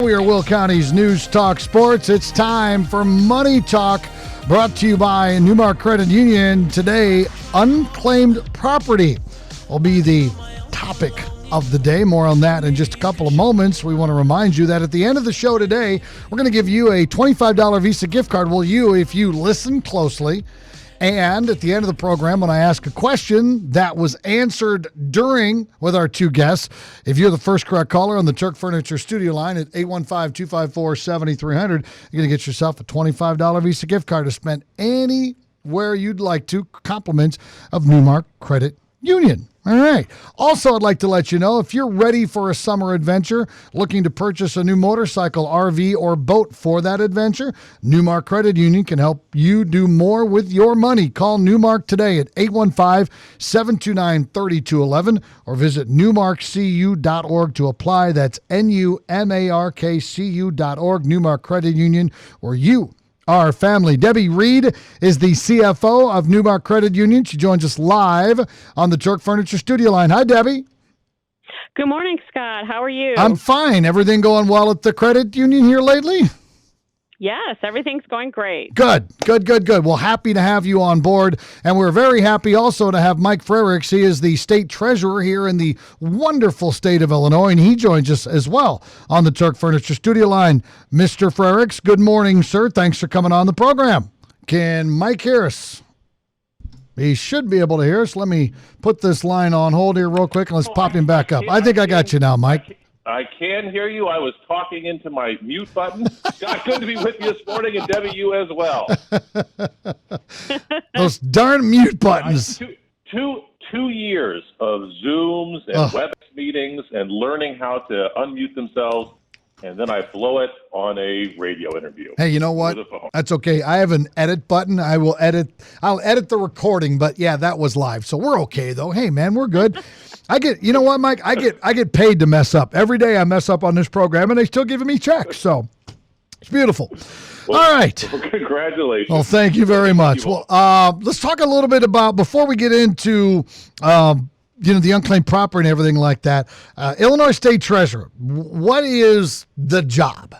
We are Will County's News Talk Sports. It's time for Money Talk, brought to you by NuMark Credit Union. Today, unclaimed property will be the topic of the day. More on that in just a couple of moments. We want to remind you that at the end of the show today, we're going to give you a $25 Visa gift card. Will you, if you listen closely? And at the end of the program, when I ask a question that was answered during with our two guests, if you're the first correct caller on the Turk Furniture studio line at 815-254-7300, you're going to get yourself a $25 Visa gift card to spend anywhere you'd like to. Compliments of NuMark Credit Union. All right. Also, I'd like to let you know, if you're ready for a summer adventure, looking to purchase a new motorcycle, RV, or boat for that adventure, NuMark Credit Union can help you do more with your money. Call NuMark today at 815-729-3211 or visit newmarkcu.org to apply. That's NUMARKCU.org, NuMark Credit Union, where you our family. Debbie Reed is the CFO of NuMark Credit Union. She joins us live on the Turk Furniture studio line. Hi, Debbie. Good morning, Scott. How are you? I'm fine. Everything going well at the credit union here lately? Yes, everything's going great. Good. Well, happy to have you on board. And we're very happy also to have Mike Frerichs. He is the state treasurer here in the wonderful state of Illinois, and he joins us as well on the Turk Furniture studio line. Mr. Frerichs, good morning, sir. Thanks for coming on the program. Can Mike hear us? He should be able to hear us. Let me put this line on hold here real quick, and let's pop him back up. I think I got you now, Mike. I can hear you. I was talking into my mute button. Scott, good to be with you this morning, and Debbie, you as well. Those darn mute buttons. 2 years of Zooms and WebEx meetings and learning how to unmute themselves, and then I blow it on a radio interview. Hey, you know what? That's okay. I have an edit button. I'll edit the recording, but yeah, that was live. So we're okay though. Hey man, we're good. You know what, Mike? I get paid to mess up. Every day I mess up on this program and they still giving me checks. So it's beautiful. Well, all right. Well, congratulations. Well, thank you very much. Well, let's talk a little bit about, before we get into the unclaimed property and everything like that. Illinois State Treasurer, what is the job?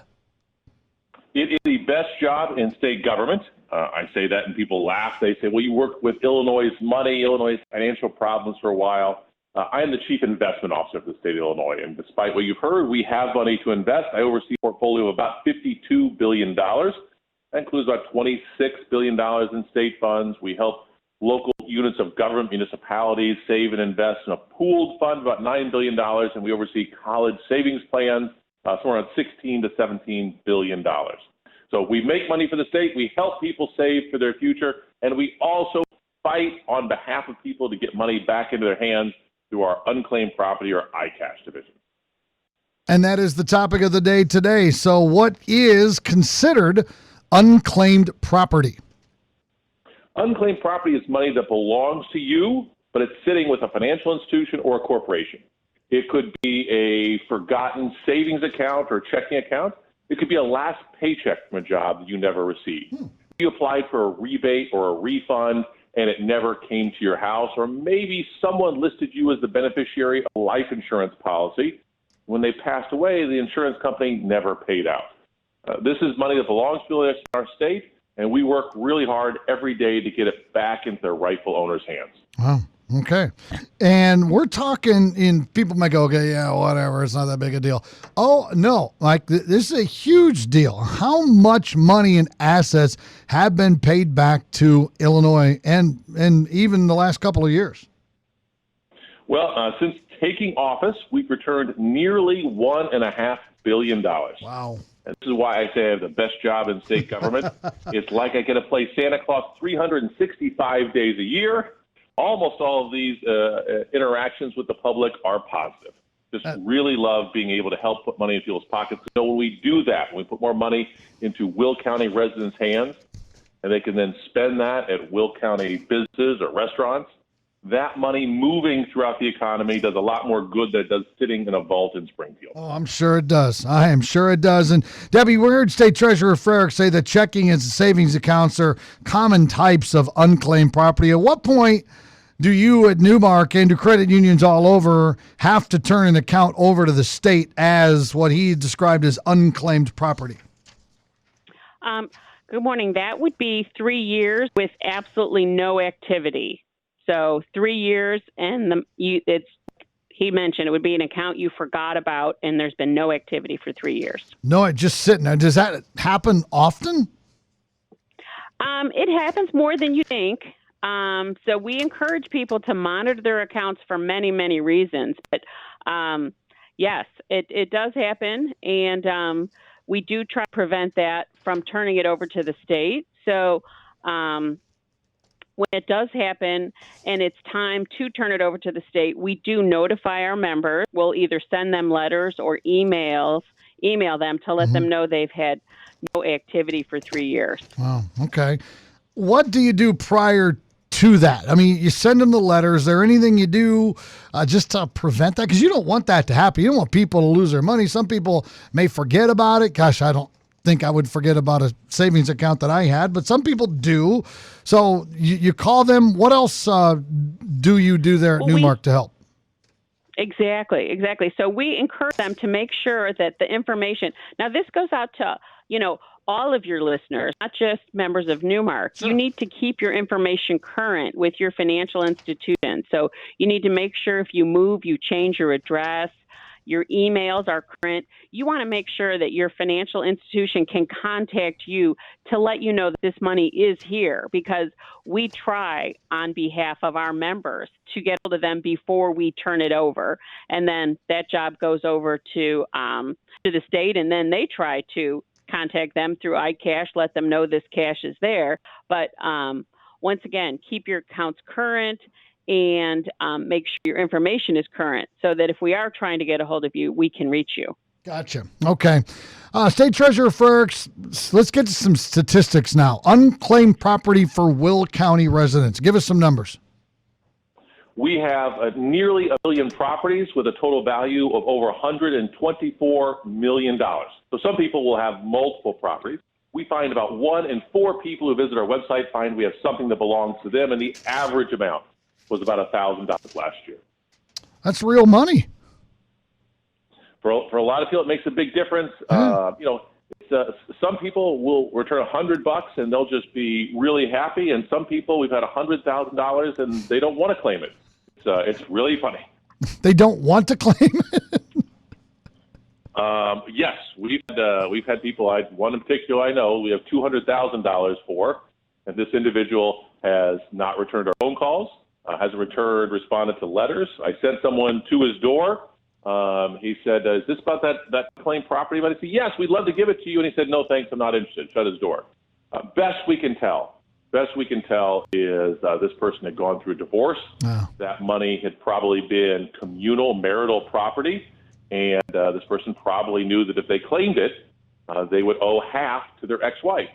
It is the best job in state government. I say that and people laugh. They say, well, you worked with Illinois' money, Illinois' financial problems for a while. I am the chief investment officer for the state of Illinois. And despite what you've heard, we have money to invest. I oversee a portfolio of about $52 billion. That includes about $26 billion in state funds. We help local units of government, municipalities save and invest in a pooled fund of about $9 billion, and we oversee college savings plans, somewhere around $16 to $17 billion. So we make money for the state, we help people save for their future, and we also fight on behalf of people to get money back into their hands through our unclaimed property or ICASH division. And that is the topic of the day today. So what is considered unclaimed property? Unclaimed property is money that belongs to you, but it's sitting with a financial institution or a corporation. It could be a forgotten savings account or checking account. It could be a last paycheck from a job that you never received. You applied for a rebate or a refund and it never came to your house, or maybe someone listed you as the beneficiary of a life insurance policy. When they passed away, the insurance company never paid out. This is money that belongs to our state, and we work really hard every day to get it back into their rightful owner's hands. Wow. Okay. And we're talking people might go, okay, yeah, whatever. It's not that big a deal. Oh, no. Like, this is a huge deal. How much money and assets have been paid back to Illinois and even the last couple of years? Well, since taking office, we've returned nearly $1.5 billion. Wow. And this is why I say I have the best job in state government. It's like I get to play Santa Claus 365 days a year. Almost all of these interactions with the public are positive. Just really love being able to help put money in people's pockets. So when we do that, when we put more money into Will County residents' hands, and they can then spend that at Will County businesses or restaurants, that money moving throughout the economy does a lot more good than it does sitting in a vault in Springfield. Oh, I'm sure it does. I am sure it does. And Debbie, we heard State Treasurer Frerichs say that checking and savings accounts are common types of unclaimed property. At what point Do you at NuMark and do credit unions all over have to turn an account over to the state as what he described as unclaimed property? Good morning. That would be 3 years with absolutely no activity. So 3 years, and he mentioned it would be an account you forgot about, and there's been no activity for 3 years. No, it just sitting there. Does that happen often? It happens more than you think. So we encourage people to monitor their accounts for many, many reasons. But yes, it does happen, and we do try to prevent that from turning it over to the state. So when it does happen and it's time to turn it over to the state, we do notify our members. We'll either send them letters or email them to let them know they've had no activity for 3 years. Wow. Okay. What do you do prior to that? I mean, you send them the letters. Is there anything you do just to prevent that? Because you don't want that to happen. You don't want people to lose their money. Some people may forget about it. Gosh, I don't think I would forget about a savings account that I had, but some people do. So you call them. What else do you do there at NuMark to help? Exactly. So we encourage them to make sure that the information, now this goes out to, all of your listeners, not just members of NuMark. Sure. You need to keep your information current with your financial institution. So you need to make sure if you move, you change your address, your emails are current. You want to make sure that your financial institution can contact you to let you know that this money is here, because we try on behalf of our members to get hold of them before we turn it over. And then that job goes over to the state, and then they try to contact them through iCash, let them know this cash is there. But once again, keep your accounts current and make sure your information is current so that if we are trying to get a hold of you, we can reach you. Gotcha. Okay. State Treasurer Frerichs, let's get to some statistics now. Unclaimed property for Will County residents. Give us some numbers. We have nearly 1 million properties with a total value of over $124 million. So some people will have multiple properties. We find about 1 in 4 people who visit our website find we have something that belongs to them, and the average amount was about $1,000 last year. That's real money. For a lot of people, it makes a big difference. Some people will return $100 and they'll just be really happy, and some people, we've had $100,000 and they don't want to claim it. It's really funny. They don't want to claim it? Yes, we've had people. One in particular I know we have $200,000 for, and this individual has not returned our phone calls. Hasn't responded to letters. I sent someone to his door. He said, is this about that claimed property? But I said, yes, we'd love to give it to you. And he said, no, thanks, I'm not interested. Shut his door. Best we can tell is this person had gone through a divorce. Oh. That money had probably been communal marital property. And this person probably knew that if they claimed it, they would owe half to their ex-wife.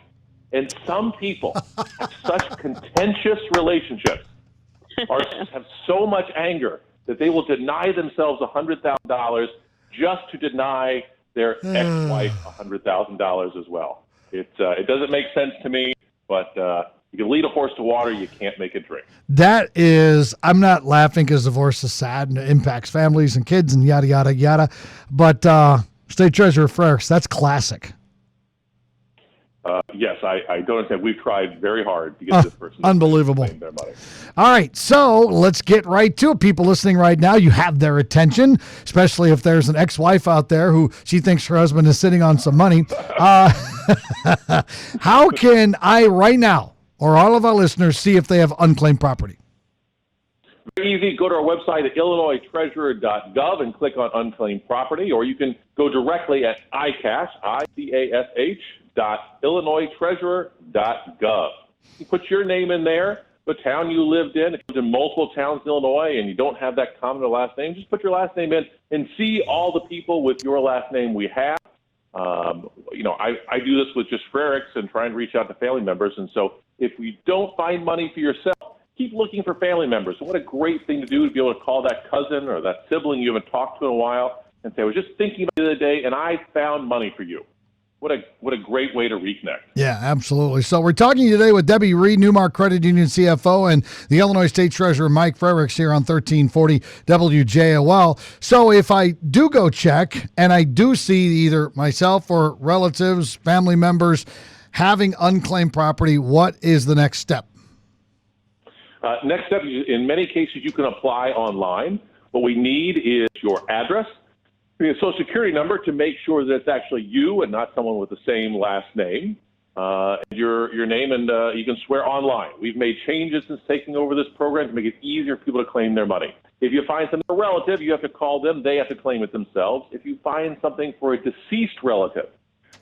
And some people have such contentious relationships have so much anger that they will deny themselves $100,000 just to deny their ex-wife $100,000 as well. It doesn't make sense to me, but you can lead a horse to water, you can't make it drink. That is, I'm not laughing because divorce is sad and it impacts families and kids and yada, yada, yada. But State Treasurer Frerichs, that's classic. Yes, I don't understand. We've tried very hard to get this person unbelievable. To claim their money. All right, so let's get right to it. People listening right now, you have their attention, especially if there's an ex-wife out there who she thinks her husband is sitting on some money. How can I right now, or all of our listeners, see if they have unclaimed property? Very easy. Go to our website at illinoistreasurer.gov and click on unclaimed property, or you can go directly at iCash, ICASH.illinoistreasurer.gov. You put your name in there, the town you lived in. If you lived in multiple towns in Illinois and you don't have that common or last name, just put your last name in and see all the people with your last name we have. I do this with just Frerichs and try and reach out to family members. And so if you don't find money for yourself, keep looking for family members. What a great thing to do to be able to call that cousin or that sibling you haven't talked to in a while and say, I was just thinking about the other day and I found money for you. what a great way to reconnect. Yeah, absolutely. So we're talking today with Debbie Reed, NuMark Credit Union CFO, and the Illinois State Treasurer, Mike Frerichs, here on 1340 WJOL. So if I do go check and I do see either myself or relatives, family members having unclaimed property, what is the next step? Next step, in many cases, you can apply online. What we need is your address, your social security number to make sure that it's actually you and not someone with the same last name, your name, and you can swear online. We've made changes since taking over this program to make it easier for people to claim their money. If you find something for a relative, you have to call them. They have to claim it themselves. If you find something for a deceased relative,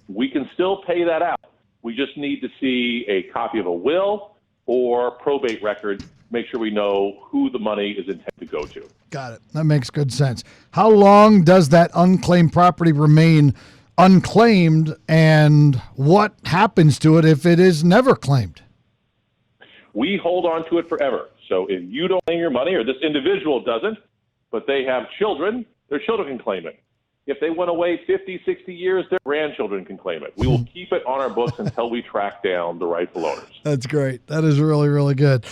we can still pay that out. We just need to see a copy of a will or probate record, make sure we know who the money is intended to go to. Got it. That makes good sense. How long does that unclaimed property remain unclaimed, and what happens to it if it is never claimed? We hold on to it forever. So if you don't claim your money, or this individual doesn't, but they have children, their children can claim it. If they went away 50, 60 years, their grandchildren can claim it. We will keep it on our books until we track down the rightful owners. That's great. That is really, really good.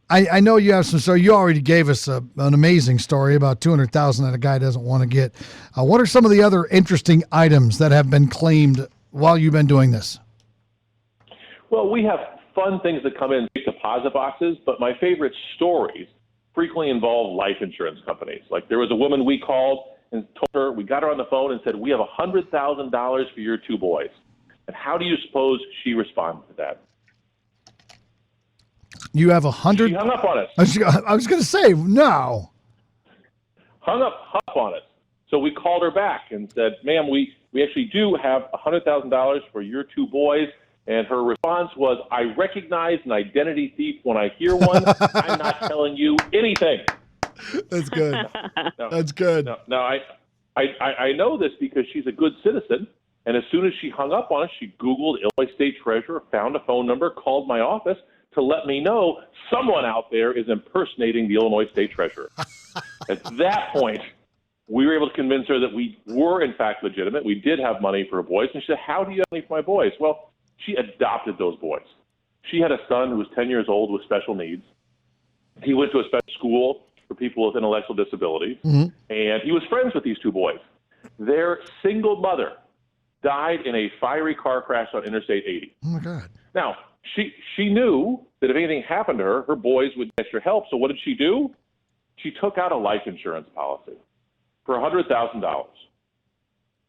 I know you have some, so you already gave us an amazing story about $200,000 that a guy doesn't want to get. What are some of the other interesting items that have been claimed while you've been doing this? Well, we have fun things that come in deposit boxes, but my favorite stories frequently involve life insurance companies. Like there was a woman we called and told her, we got her on the phone and said, we have $100,000 for your two boys. And how do you suppose she responded to that? You have 100. She hung up on us. I was going to say, no. Hung up on us. So we called her back and said, ma'am, we actually do have $100,000 for your two boys. And her response was, I recognize an identity thief when I hear one. I'm not telling you anything. That's good. That's good. Now, I know this because she's a good citizen. And as soon as she hung up on us, she Googled Illinois State Treasurer, found a phone number, called my office to let me know someone out there is impersonating the Illinois State Treasurer. At that point, we were able to convince her that we were, in fact, legitimate. We did have money for her boys. And she said, how do you have money for my boys? Well, she adopted those boys. She had a son who was 10 years old with special needs. He went to a special school for people with intellectual disabilities, and he was friends with these two boys. Their single mother died in a fiery car crash on Interstate 80. Oh, my God. Now, she knew that if anything happened to her, her boys would get extra help. So what did she do? She took out a life insurance policy for $100,000.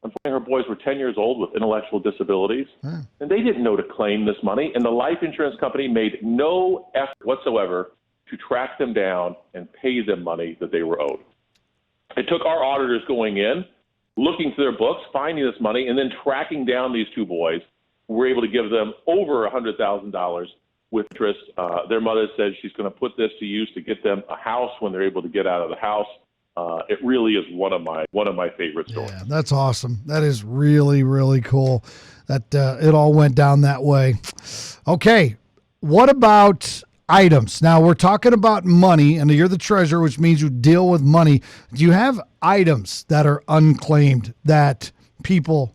Unfortunately, her boys were 10 years old with intellectual disabilities, and they didn't know to claim this money, and the life insurance company made no effort whatsoever to track them down and pay them money that they were owed. It took our auditors going in, looking through their books, finding this money, and then tracking down these two boys. We were able to give them over $100,000 with interest. Their mother said she's going to put this to use to get them a house when they're able to get out of the house. It really is one of my favorite stories. Yeah, that's awesome. That is really, really cool that it all went down that way. Okay, what about items? Now, we're talking about money, and you're the treasurer, which means you deal with money. Do you have items that are unclaimed that people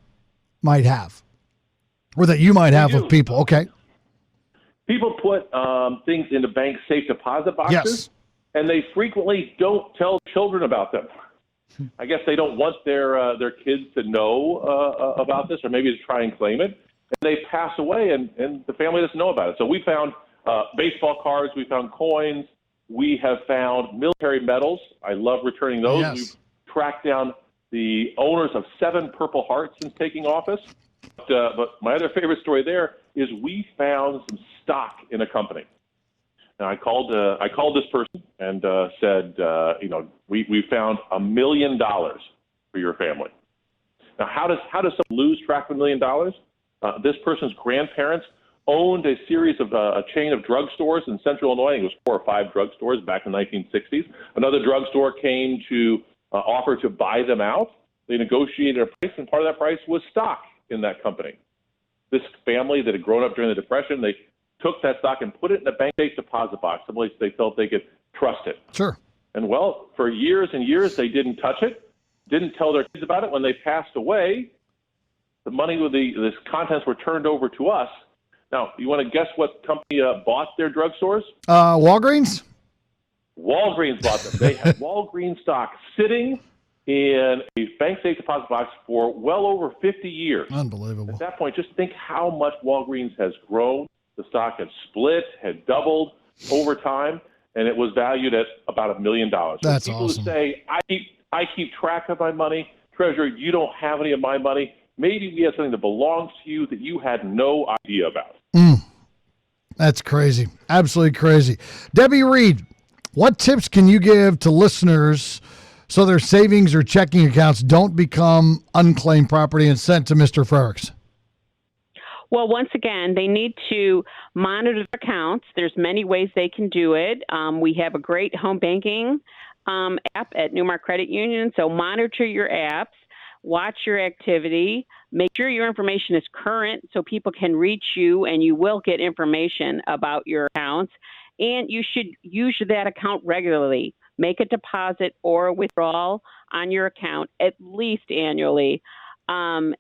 might have, or that you might have of people? Okay. People put things into bank safe deposit boxes. Yes. And they frequently don't tell children about them. I guess they don't want their kids to know about this, or maybe to try and claim it. And they pass away, and the family doesn't know about it. So we found baseball cards, we found coins, we have found military medals. I love returning those. Yes. We've tracked down the owners of 7 Purple Hearts since taking office. But my other favorite story there is we found some stock in a company. Now, I called this person and said, we found $1 million for your family. Now, how does someone lose track of $1 million? This person's grandparents owned a series of a chain of drugstores in Central Illinois. I think it was 4 or 5 drugstores back in the 1960s. Another drugstore came to offer to buy them out. They negotiated a price, and part of that price was stock in that company. This family that had grown up during the Depression, they took that stock and put it in a bank safe deposit box, someplace they felt they could trust it. Sure. And well, for years and years, they didn't touch it, didn't tell their kids about it. When they passed away, the money with the contents were turned over to us. Now, you want to guess what company bought their drugstores? Walgreens? Walgreens bought them. They had Walgreens stock sitting in a bank safe deposit box for well over 50 years. Unbelievable. At that point, just think how much Walgreens has grown. The stock had split, had doubled over time, and it was valued at about $1 million. So That's people awesome. who say, I keep track of my money, Treasurer, you don't have any of my money. Maybe we have something that belongs to you that you had no idea about. That's crazy. Absolutely crazy. Debbie Reed, what tips can you give to listeners so their savings or checking accounts don't become unclaimed property and sent to Mr. Frerichs? Well, once again, they need to monitor their accounts. There's many ways they can do it. We have a great home banking app at NuMark Credit Union, so monitor your apps, watch your activity, make sure your information is current so people can reach you and you will get information about your accounts. And you should use that account regularly. Make a deposit or a withdrawal on your account at least annually. And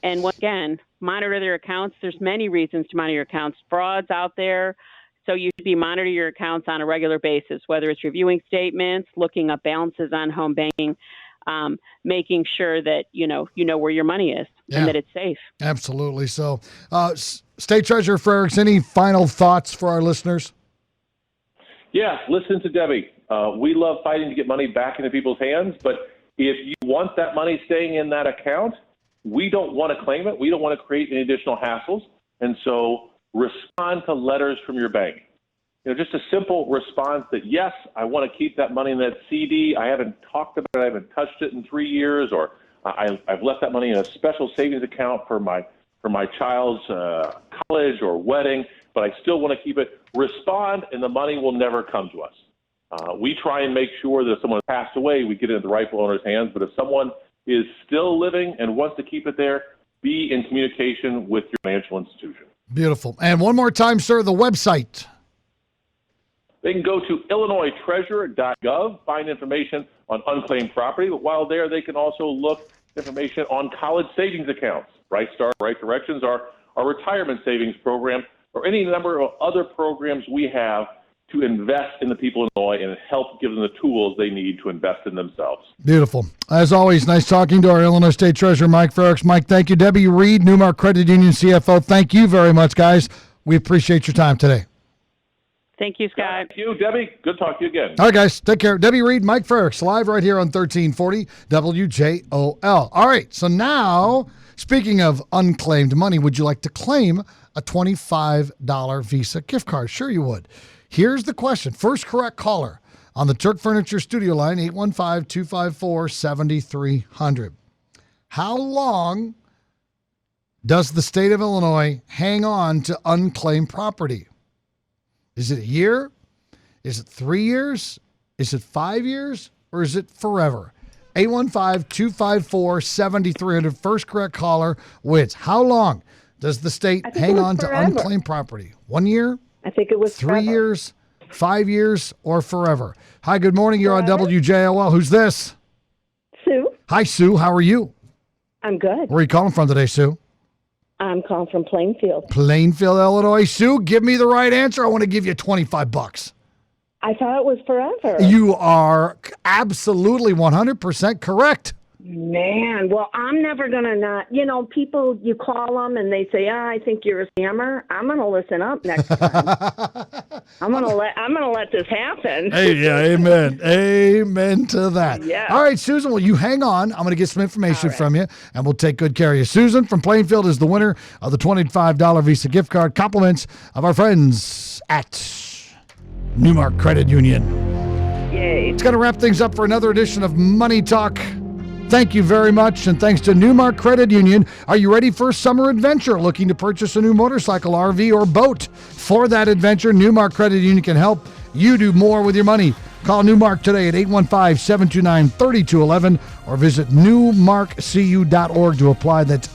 once again, monitor their accounts. There's many reasons to monitor your accounts. Fraud's out there. So you should be monitoring your accounts on a regular basis, whether it's reviewing statements, looking up balances on home banking, making sure that you know where your money is and that it's safe. Absolutely. So, State Treasurer Frerichs, any final thoughts for our listeners? Yeah, listen to Debbie. We love fighting to get money back into people's hands, but if you want that money staying in that account, we don't want to claim it. We don't want to create any additional hassles. And so respond to letters from your bank. Just a simple response that, yes, I want to keep that money in that CD. I haven't talked about it. I haven't touched it in 3 years, or I've left that money in a special savings account for my child's college or wedding, but I still want to keep it. Respond, and the money will never come to us. We try and make sure that if someone passed away, we get it in the rightful owner's hands. But if someone is still living and wants to keep it there, be in communication with your financial institution. Beautiful. And one more time, sir, the website. They can go to IllinoisTreasurer.gov, find information on unclaimed property. But while there, they can also look information on college savings accounts. Right Start, Right Directions, our retirement savings program, or any number of other programs we have to invest in the people of Illinois and help give them the tools they need to invest in themselves. Beautiful. As always, nice talking to our Illinois State Treasurer, Mike Frerichs. Mike, thank you. Debbie Reed, NuMark Credit Union CFO, thank you very much, guys. We appreciate your time today. Thank you, Scott. Thank you, Debbie. Good to talk to you again. All right, guys, take care. Debbie Reed, Mike Frerichs, live right here on 1340 WJOL. All right, so now, speaking of unclaimed money, would you like to claim a $25 Visa gift card? Sure you would. Here's the question. First correct caller on the Turk Furniture Studio line, 815-254-7300. How long does the state of Illinois hang on to unclaimed property? Is it a year? Is it 3 years? Is it 5 years? Or is it forever? 815-254-7300. First correct caller wins. How long does the state hang on to unclaimed property? 1 year? I think it was 3 forever. years, 5 years, or forever? Hi, good morning. You're on WJOL. Who's this? Sue, Hi, Sue. How are you? I'm good. Where are you calling from today, Sue? I'm calling from Plainfield. Plainfield, Illinois. Sue, give me the right answer. I want to give you $25. I thought it was forever. You are absolutely 100% correct. Man, well, I'm never going to not, people, you call them and they say, I think you're a scammer. I'm going to listen up next time. I'm going to let this happen. Hey, yeah, amen. Amen to that. Yeah. All right, Susan, well, you hang on. I'm going to get some information from you, and we'll take good care of you. Susan from Plainfield is the winner of the $25 Visa gift card. Compliments of our friends at NuMark Credit Union. Yay. It's going to wrap things up for another edition of Money Talk. Thank you very much, and thanks to NuMark Credit Union. Are you ready for a summer adventure? Looking to purchase a new motorcycle, RV, or boat? For that adventure, NuMark Credit Union can help you do more with your money. Call NuMark today at 815-729-3211 or visit newmarkcu.org to apply. That's